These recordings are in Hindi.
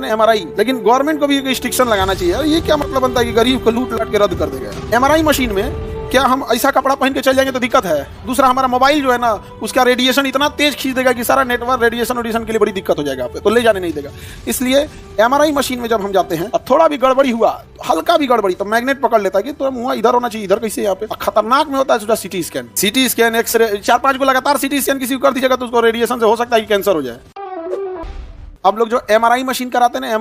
एमआरआई, लेकिन गवर्नमेंट को भी एक रिस्ट्रिक्शन लगाना चाहिए। और ये क्या मतलब बनता है कि गरीब को लूट लाट के रद्द कर देगा। एमआरआई मशीन में क्या हम ऐसा कपड़ा पहन के चल जाएंगे तो दिक्कत है। दूसरा, हमारा मोबाइल जो है ना, उसका रेडिएशन इतना तेज खींच देगा कि सारा नेटवर्क रेडिएशन के लिए बड़ी दिक्कत हो जाएगा, आप तो ले जाने नहीं देगा। इसलिए एमआरआई मशीन में जब हम जाते हैं और थोड़ा भी गड़बड़ी हुआ, हल्का भी गड़बड़ी, तो मैग्नेट पकड़ लेता है कि तो मुंह इधर होना चाहिए, इधर कैसे यहाँ पे। खतरनाक में होता है सिटी स्कैन, एक्सरे, 4-5 को लगातार सिटी स्कैन किसी को कर दीजिएगा तो उसको रेडिएशन से हो सकता है कि कैंसर हो जाए। अब लोग जो एमआरआई मशीन कराते हैं ना,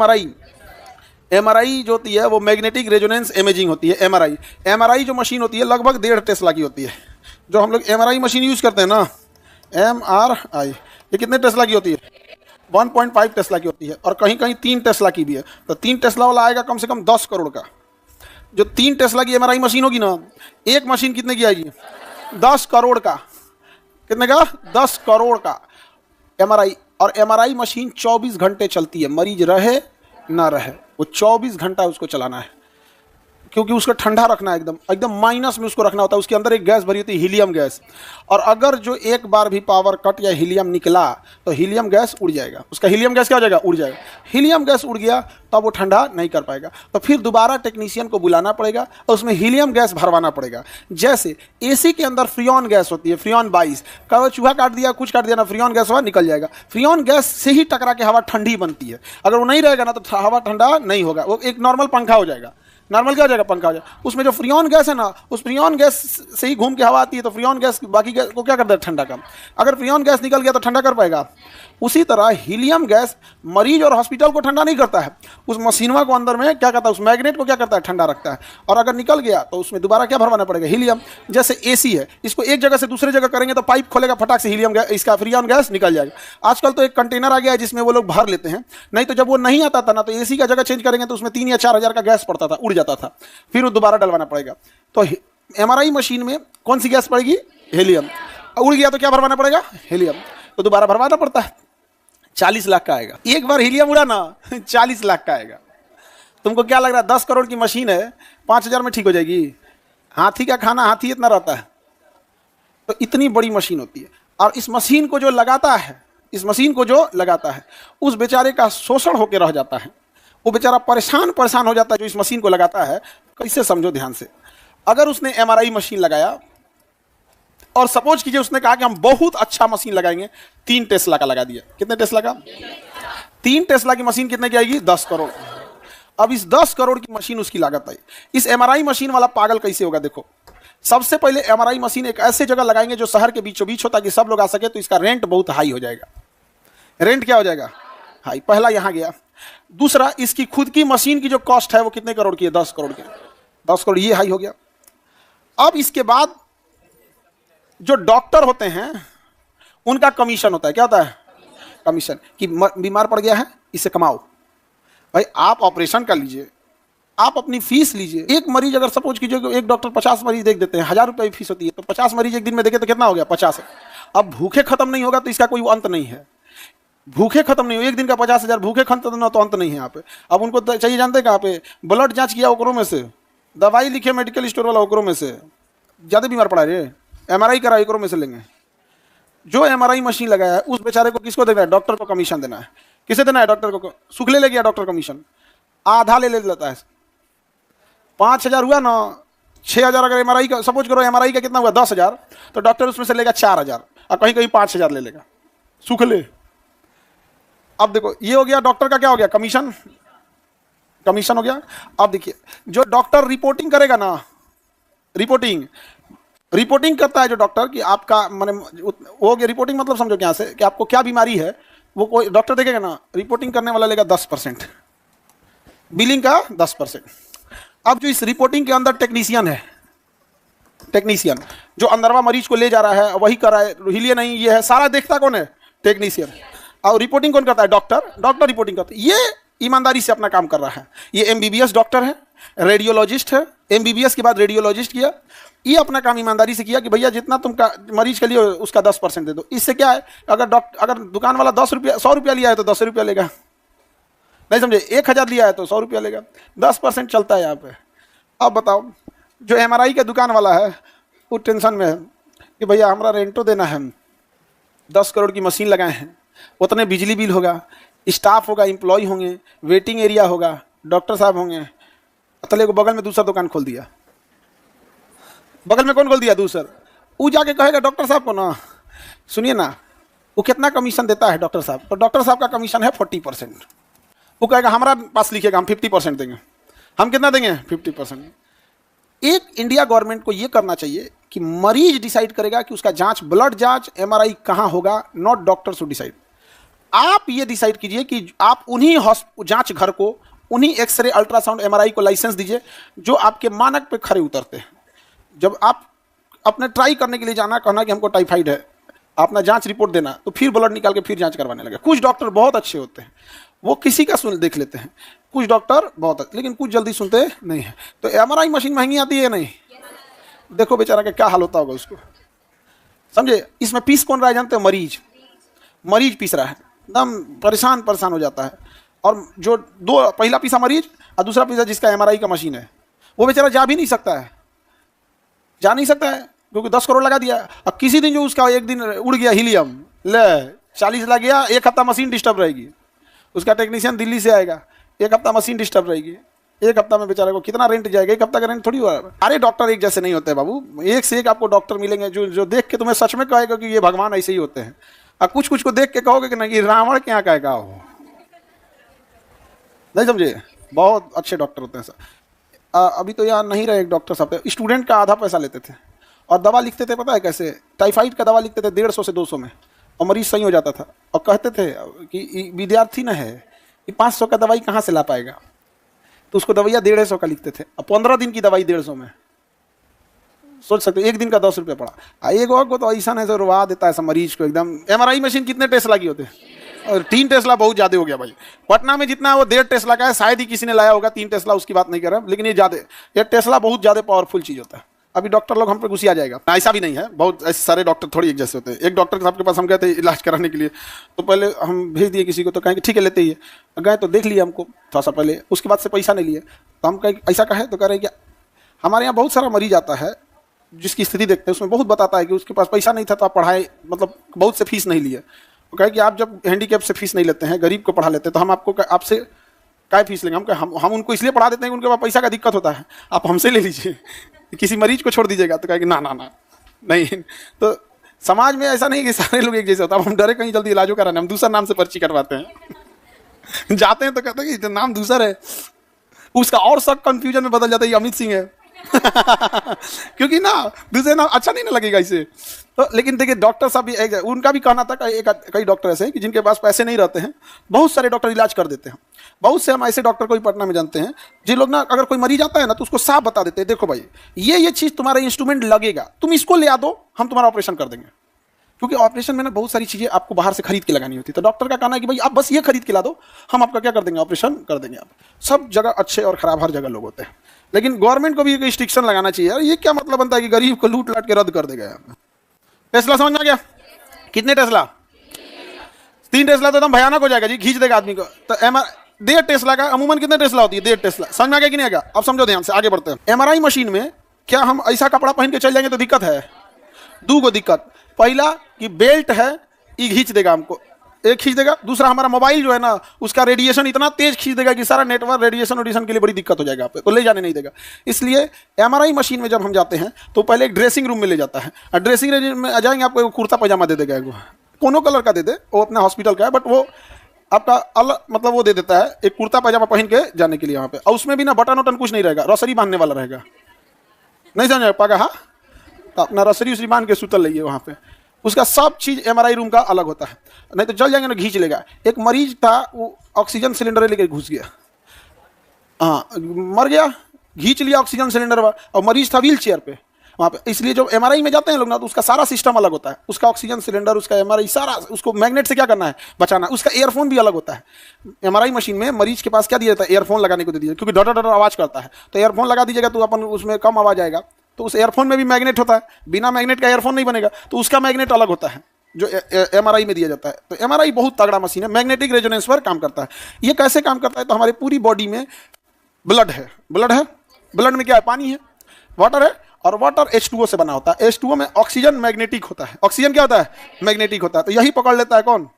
एमआरआई जो होती है वो मैग्नेटिक रेजोनेंस इमेजिंग होती है। एमआरआई जो मशीन होती है लगभग 1.5 टेस्ला की होती है। जो हम लोग एमआरआई मशीन यूज करते हैं ना, एमआरआई, ये कितने टेस्ला की होती है? 1.5 टेस्ला की होती है, और कहीं कहीं 3 टेस्ला की भी है। तो 3 टेस्ला वाला आएगा कम से कम 10 करोड़ का। जो 3 टेस्ला की एमआरआई मशीन होगी ना, एक मशीन कितने की आएगी? 10 करोड़ का। कितने का? 10 करोड़ का एमआरआई। और एमआरआई मशीन 24 घंटे चलती है, मरीज रहे ना रहे, वो 24 घंटा उसको चलाना है, क्योंकि उसको ठंडा रखना है, एकदम माइनस में उसको रखना होता है। उसके अंदर एक गैस भरी होती है, हीलियम गैस, और अगर जो एक बार भी पावर कट या हीलियम निकला तो हीलियम गैस उड़ जाएगा। उसका हीलियम गैस क्या हो जाएगा? उड़ जाएगा। हीलियम गैस उड़ गया तब वो ठंडा नहीं कर पाएगा, तो फिर दोबारा टेक्नीशियन को बुलाना पड़ेगा और उसमें हीलियम गैस भरवाना पड़ेगा। जैसे एसी के अंदर फ्रियॉन गैस होती है, फ्रियॉन 22, कभी चूहा काट दिया, कुछ काट दिया ना, फ्रियॉन गैस हवा निकल जाएगा। फ्रियॉन गैस से ही टकरा के हवा ठंडी बनती है। अगर वो नहीं रहेगा ना तो हवा ठंडा नहीं होगा, वो एक नॉर्मल पंखा हो जाएगा। नॉर्मल क्या हो जाएगा? पंखा हो जाएगा। उसमें जो फ्रियॉन गैस है ना, उस फ्रियॉन गैस से ही घूम के हवा आती है, तो फ्रियॉन गैस बाकी गैस को क्या करता है? ठंडा कर। अगर फ्रियॉन गैस निकल गया तो ठंडा कर पाएगा? उसी तरह हीलियम गैस मरीज और हॉस्पिटल को ठंडा नहीं करता है, उस मशीनवा को अंदर में क्या करता है? उस मैग्नेट को क्या करता है? ठंडा रखता है। और अगर निकल गया तो उसमें दोबारा क्या भरवाना पड़ेगा? हीलियम। जैसे एसी है, इसको एक जगह से दूसरे जगह करेंगे तो पाइप खोलेगा, फटाक से हीलियम गैस, इसका फ्रियॉन गैस निकल जाएगा। आजकल तो एक कंटेनर आ गया है जिसमें वो लोग भर लेते हैं, नहीं तो जब वो नहीं आता था ना, तो एसी का जगह चेंज करेंगे तो उसमें 3 या 4 हज़ार का गैस पड़ता था, उड़ जाता था, फिर वो दोबारा डलवाना पड़ेगा। तो एमआरआई मशीन में कौन सी गैस पड़ेगी? हीलियम। उड़ गया तो क्या भरवाना पड़ेगा? हीलियम। तो दोबारा भरवाना पड़ता है। 40 लाख का आएगा एक बार हीलियम उड़ा ना, 40 लाख का आएगा। तुमको क्या लग रहा है 10 करोड़ की मशीन है, 5,000 में ठीक हो जाएगी? हाथी का खाना हाथी इतना रहता है। तो इतनी बड़ी मशीन होती है, और इस मशीन को जो लगाता है, उस बेचारे का शोषण होकर रह जाता है। वो बेचारा परेशान हो जाता है जो इस मशीन को लगाता है। कैसे? समझो ध्यान से। अगर उसने एमआरआई मशीन लगाया और सपोज कीजिए उसने कहा कि हम बहुत अच्छा मशीन लगाएंगे, 3 टेस्ला का लगा दिया। कितने टेस्ला का? 3 टेस्ला की मशीन कितने की आएगी? 10 करोड़। अब इस 10 करोड़ की मशीन उसकी लागत आई। इस एमआरआई मशीन वाला पागल कैसे होगा? देखो, सबसे पहले एमआरआई मशीन एक ऐसे जगह लगाएंगे जो शहर के बीचों बीच होता कि सब लोग आ सके, तो इसका रेंट बहुत हाई हो जाएगा। रेंट क्या हो जाएगा? हाई। पहला यहां गया। दूसरा, इसकी खुद की मशीन की जो कॉस्ट है वो कितने करोड़ की है? 10 करोड़ की। 10 करोड़ ये हाई हो गया। अब इसके बाद जो डॉक्टर होते हैं उनका कमीशन होता है। क्या होता है? कमीशन। कि बीमार पड़ गया है, इसे कमाओ भाई, आप ऑपरेशन कर लीजिए, आप अपनी फीस लीजिए। एक मरीज अगर सपोज कीजिए एक डॉक्टर 50 मरीज देख देते हैं, 1000 रुपये फीस होती है, तो 50 मरीज एक दिन में देखे तो कितना हो गया? 50। अब भूखे खत्म नहीं होगा तो इसका कोई अंत नहीं है। भूखे खत्म नहीं हो, एक दिन का 50,000 भूखे खत्म ना तो अंत नहीं है यहाँ पे। अब उनको चाहिए जानते कहाँ पे? ब्लड जांच किया ओकरों में से, दवाई लिखे मेडिकल स्टोर वाला ओकरों में से, ज़्यादा बीमार पड़ा रे, एमआरआई करा ओकरों में से लेंगे। जो एमआरआई मशीन लगाया है उस बेचारे को किसको देना है? डॉक्टर को कमीशन देना है। किसे देना है? डॉक्टर को। शुक्ले ले गया डॉक्टर कमीशन, आधा ले लेता है। 5,000 हुआ ना, 6,000 अगर एमआरआई का सपोज करो, एमआरआई का कितना हुआ? 10,000, तो डॉक्टर उसमें से लेगा 4,000 और कहीं कहीं 5,000 ले लेगा, शुक्ले। अब देखो, ये हो गया डॉक्टर का, क्या हो गया? कमीशन हो गया। अब देखिए, जो डॉक्टर रिपोर्टिंग करेगा ना, रिपोर्टिंग करता है जो डॉक्टर कि आपका माने हो गया। रिपोर्टिंग मतलब समझो क्या से कि आपको क्या बीमारी है, वो कोई डॉक्टर देखेगा ना, रिपोर्टिंग करने वाला लेगा 10%, बिलिंग का 10%। अब जो इस रिपोर्टिंग के अंदर टेक्नीशियन जो अंदरवा मरीज को ले जा रहा है, वही कर रहा है, हिले नहीं, ये है सारा देखता कौन है? टेक्नीशियन। और रिपोर्टिंग कौन करता है? डॉक्टर रिपोर्टिंग करता है। ये ईमानदारी से अपना काम कर रहा है। ये एमबीबीएस डॉक्टर है, रेडियोलॉजिस्ट है, एमबीबीएस के बाद रेडियोलॉजिस्ट किया। ये अपना काम ईमानदारी से किया कि भैया जितना तुम मरीज के लिए उसका 10% दे दो। इससे क्या है, अगर दुकान वाला 100 रुपया लिया है तो 10 रुपया लेगा, नहीं समझे? 1,000 लिया है तो 100 रुपया लेगा, 10% चलता है यहाँ पे। अब बताओ, जो एमआरआई का दुकान वाला है वो टेंशन में है कि भैया हमारा रेंटो देना है, 10 करोड़ की मशीन लगाए हैं, उतने बिजली बिल होगा, स्टाफ होगा, एम्प्लॉय होंगे, वेटिंग एरिया होगा, डॉक्टर साहब होंगे। तले को बगल में दूसरा दुकान खोल दिया, बगल में कौन खोल दिया? दूसरा। वो जाके कहेगा डॉक्टर साहब को ना, सुनिए ना, वो कितना कमीशन देता है डॉक्टर साहब? तो डॉक्टर साहब का कमीशन है 40%। वो कहेगा हमारा पास लिखिएगा, हम 50% देंगे। हम कितना देंगे? 50%। एक इंडिया गवर्नमेंट को ये करना चाहिए कि मरीज डिसाइड करेगा कि उसका जांच, ब्लड जांच, एमआरआई कहाँ होगा, नॉट डॉक्टर्स टू डिसाइड। आप ये डिसाइड कीजिए कि आप उन्हीं जांच घर को, उन्हीं एक्सरे, अल्ट्रासाउंड, एमआरआई को लाइसेंस दीजिए जो आपके मानक पे खरे उतरते हैं। जब आप अपने ट्राई करने के लिए जाना, कहना कि हमको टाइफाइड है, अपना जांच रिपोर्ट देना, तो फिर ब्लड निकाल के फिर जांच करवाने लगे। कुछ डॉक्टर बहुत अच्छे होते हैं, वो किसी का सुन देख लेते हैं। कुछ डॉक्टर बहुत अच्छे, लेकिन कुछ जल्दी सुनते नहीं है। तो एमआरआई मशीन महंगी आती है नहीं? देखो बेचारा का क्या हाल होता होगा उसको, समझे? इसमें पीस कौन रहा है जानते हो? मरीज। मरीज पीस रहा है, एकदम परेशान हो जाता है। और जो दो, पहला पीसा मरीज और दूसरा पीसा जिसका एमआरआई का मशीन है, वो बेचारा जा भी नहीं सकता है, जा नहीं सकता है, क्योंकि 10 करोड़ लगा दिया। अब किसी दिन जो उसका एक दिन उड़ गया हीलियम, ले 40 लग गया, एक हफ्ता मशीन डिस्टर्ब रहेगी। उसका टेक्नीशियन दिल्ली से आएगा, एक हफ्ता मशीन डिस्टर्ब रहेगी। एक हफ्ता में बेचारे को कितना रेंट जाएगा? एक हफ्ता का रेंट थोड़ी हुआ। अरे डॉक्टर एक जैसे नहीं होते बाबू, एक से एक आपको डॉक्टर मिलेंगे जो देख के तुम्हें सच में कहेगा कि ये भगवान ऐसे ही होते हैं। और कुछ कुछ को देख के कहोगे कि नहीं, रावण क्या कहेगा हो, नहीं समझे? बहुत अच्छे डॉक्टर होते हैं सर। अभी तो यहाँ नहीं रहे एक डॉक्टर साहब, स्टूडेंट का आधा पैसा लेते थे और दवा लिखते थे, पता है कैसे? टाइफाइड का दवा लिखते थे 150 से 200 में, और मरीज सही हो जाता था। और कहते थे कि विद्यार्थी न है, कि 500 का दवाई कहाँ से ला पाएगा? तो उसको दवाइयाँ 150 का लिखते थे, और 15 दिन की दवाई 150 में। सोच सकते हो, एक दिन का 10 रुपये पड़ा। एक को तो ऐसा नहीं, रुआ देता है मरीज को एकदम। एमआरआई मशीन कितने टेस्ला की होते हैं? और 3 टेस्ला बहुत ज़्यादा हो गया भाई। पटना में जितना वो 1.5 टेस्ला का है, शायद ही किसी ने लाया होगा 3 टेस्ला, उसकी बात नहीं कर रहा, लेकिन ये ज़्यादा, ये टेस्ला बहुत ज़्यादा पावरफुल चीज़ होता है। अभी डॉक्टर लोग हम पे गुस्सा आ जाएगा, ऐसा भी नहीं है, बहुत ऐसे सारे डॉक्टर थोड़ी एक जैसे होते हैं। एक डॉक्टर साहब के पास हम गए थे इलाज कराने के लिए, तो पहले हम भेज दिए किसी को, तो कहेंगे ठीक है लेते ही है। गए तो देख लिया हमको थोड़ा सा पहले, उसके बाद से पैसा नहीं लिए। तो हम कहें ऐसा कहे, तो कह रहे हैं कि हमारे यहाँ बहुत सारा मरीज आता है जिसकी स्थिति देखते हैं, उसमें बहुत बताता है कि उसके पास पैसा नहीं था तो आप पढ़ाए, मतलब बहुत से फीस नहीं लिए। वो कहे कि आप जब हैंडीकैप से फीस नहीं लेते हैं, गरीब को पढ़ा लेते हैं, तो हम आपको आपसे क्या फीस लेंगे? हम उनको इसलिए पढ़ा देते हैं कि उनके पास पैसा का दिक्कत होता है, आप हमसे ले लीजिए, किसी मरीज को छोड़ दीजिएगा। तो कहेंगे ना ना ना नहीं। तो समाज में ऐसा नहीं कि सारे लोग एक जैसे होता है। हम डरे कहीं जल्दी इलाजों कराने, हम दूसरा नाम से पर्ची करवाते हैं। जाते हैं तो कहते हैं कि नाम दूसरा है, उसका और सब कंफ्यूजन में बदल जाता है, ये अमित सिंह है। क्योंकि ना दूसरे नाम अच्छा नहीं ना लगेगा इसे। तो लेकिन देखिए डॉक्टर साहब भी उनका भी कहना था कि कई डॉक्टर ऐसे हैं कि जिनके पास पैसे नहीं रहते हैं, बहुत सारे डॉक्टर इलाज कर देते हैं। बहुत से हम ऐसे डॉक्टर को भी पटना में जानते हैं, जिन लोग ना अगर कोई मरीज आता है ना तो उसको साफ बता देते हैं, देखो भाई ये चीज़ तुम्हारा इंस्ट्रूमेंट लगेगा, तुम इसको ले आ दो, हम तुम्हारा ऑपरेशन कर देंगे। क्योंकि ऑपरेशन में ना बहुत सारी चीज़ें आपको बाहर से खरीद के लगानी होती है। तो डॉक्टर का कहना है कि भाई आप बस ये खरीद के ला दो, हम आपका क्या कर देंगे, ऑपरेशन कर देंगे। आप सब जगह अच्छे और खराब हर जगह लोग होते हैं, लेकिन गवर्नमेंट को भी एक रिस्ट्रिक्शन लगाना चाहिए। यार ये क्या मतलब बनता है कि गरीब को लूट लाट के रद्द कर देगा। टेस्ला समझ में आ गया? कितने टेस्ला? 3 टेस्ला तो एकदम भयानक हो जाएगा जी, खींच देगा आदमी को। तो 1.5 टेस्ला का अमूमन कितने टेस्ला होती है? 1.5 टेस्ला। समझ में आ गया कि नहीं आ गया? अब समझो ध्यान से, आगे बढ़ते हैं। एमआरआई मशीन में क्या हम ऐसा कपड़ा पहन के चल जाएंगे तो दिक्कत है? 2 गो दिक्कत। पहला कि बेल्ट है, ये खींच देगा हमको, एक खींच देगा। दूसरा हमारा मोबाइल जो है ना, उसका रेडिएशन इतना तेज खींच देगा कि सारा नेटवर्क रेडिएशन के लिए बड़ी दिक्कत हो जाएगा आप पे, तो ले जाने नहीं देगा। इसलिए एमआरआई मशीन में जब हम जाते हैं तो पहले एक ड्रेसिंग रूम में ले जाता है, और ड्रेसिंग रूम में आ जाएंगे, आपको एक कुर्ता पैजामा दे देगा, कोनो कलर का दे दे, वो अपना हॉस्पिटल का है, बट वो आपका अलग मतलब वो दे देता है, एक कुर्ता पैजामा पहन के जाने के लिए वहाँ पे। और उसमें भी ना बटन वटन कुछ नहीं रहेगा, रसरी बांधने वाला रहेगा, नहीं समझ पाएगा? हाँ, तो अपना रसरी उसरी बांध के सुतल रहिए वहाँ पे। उसका सब चीज़ एमआरआई रूम का अलग होता है, नहीं तो चल जाएंगे ना खींच लेगा। एक मरीज था, वो ऑक्सीजन सिलेंडर लेकर घुस गया, हाँ मर गया, खींच लिया ऑक्सीजन सिलेंडर, और मरीज था व्हील चेयर पे वहाँ पे। इसलिए जब एमआरआई में जाते हैं लोग ना, तो उसका सारा सिस्टम अलग होता है, उसका ऑक्सीजन सिलेंडर, उसका एमआरआई सारा, उसको मैग्नेट से क्या करना है, बचाना। उसका एयरफोन भी अलग होता है। एमआरआई मशीन में मरीज के पास क्या दिया जाता है, एयरफोन लगाने को दे दिया, क्योंकि डॉटर आवाज़ करता है, तो एयरफोन लगा दीजिएगा तो अपन उसमें कम आवाज़ आएगा। तो उस एयरफोन में भी मैग्नेट होता है, बिना मैग्नेट का एयरफोन नहीं बनेगा, तो उसका मैग्नेट अलग होता है जो एमआरआई में दिया जाता है। तो एमआरआई बहुत तगड़ा मशीन है, मैग्नेटिक रेजोनेंस पर काम करता है। ये कैसे काम करता है? तो हमारी पूरी बॉडी में ब्लड है, ब्लड में क्या है, पानी है, वाटर है, और वाटर H2O से बना होता है। H2O में ऑक्सीजन मैग्नेटिक होता है, ऑक्सीजन क्या होता है, मैग्नेटिक होता है। तो यही पकड़ लेता है कौन,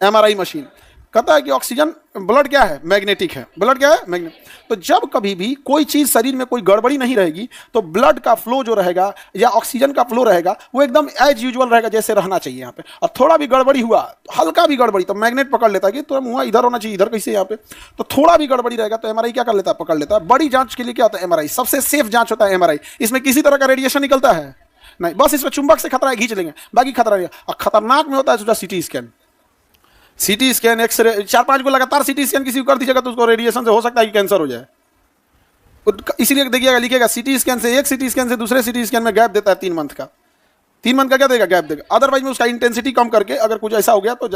एमआरआई मशीन। कहता है कि ऑक्सीजन, ब्लड क्या है, मैग्नेटिक है, ब्लड क्या है, मैग्नेटिक। तो जब कभी भी कोई चीज शरीर में कोई गड़बड़ी नहीं रहेगी तो ब्लड का फ्लो जो रहेगा या ऑक्सीजन का फ्लो रहेगा वो एकदम एज यूजुअल रहेगा, जैसे रहना चाहिए यहाँ पे। और थोड़ा भी गड़बड़ी हुआ, हल्का भी गड़बड़ी, तो मैग्नेट पकड़ लेता है कि तो मुँह इधर होना चाहिए, इधर कैसे यहाँ पे। तो थोड़ा भी गड़बड़ी रहेगा तो एमआरआई क्या कर लेता है, पकड़ लेता है। बड़ी जांच के लिए क्या होता है, एमआरआई सबसे सेफ जांच होता है। एमआरआई, इसमें किसी तरह का रेडिएशन निकलता है नहीं, बस इसमें चुंबक से खतरा है, खींच लेंगे, बाकी खतरा नहीं। और खतरनाक में होता है सोचा CT scan. CT scan, x ray, 4-5 को लगातार सीटी स्कैन किसी को कर दीजिएगा तो उसको रेडिएशन से हो सकता है कि कैंसर हो जाए। इसीलिए देखिएगा, लिखिएगा सीटी स्कैन से, एक सीटी स्कैन से दूसरे सीटी स्कैन में गैप देता है 3 मंथ का। 3 मंथ का क्या देगा, गैप देगा। अदरवाइज में उसका इंटेंसिटी कम करके अगर कुछ ऐसा हो गया तो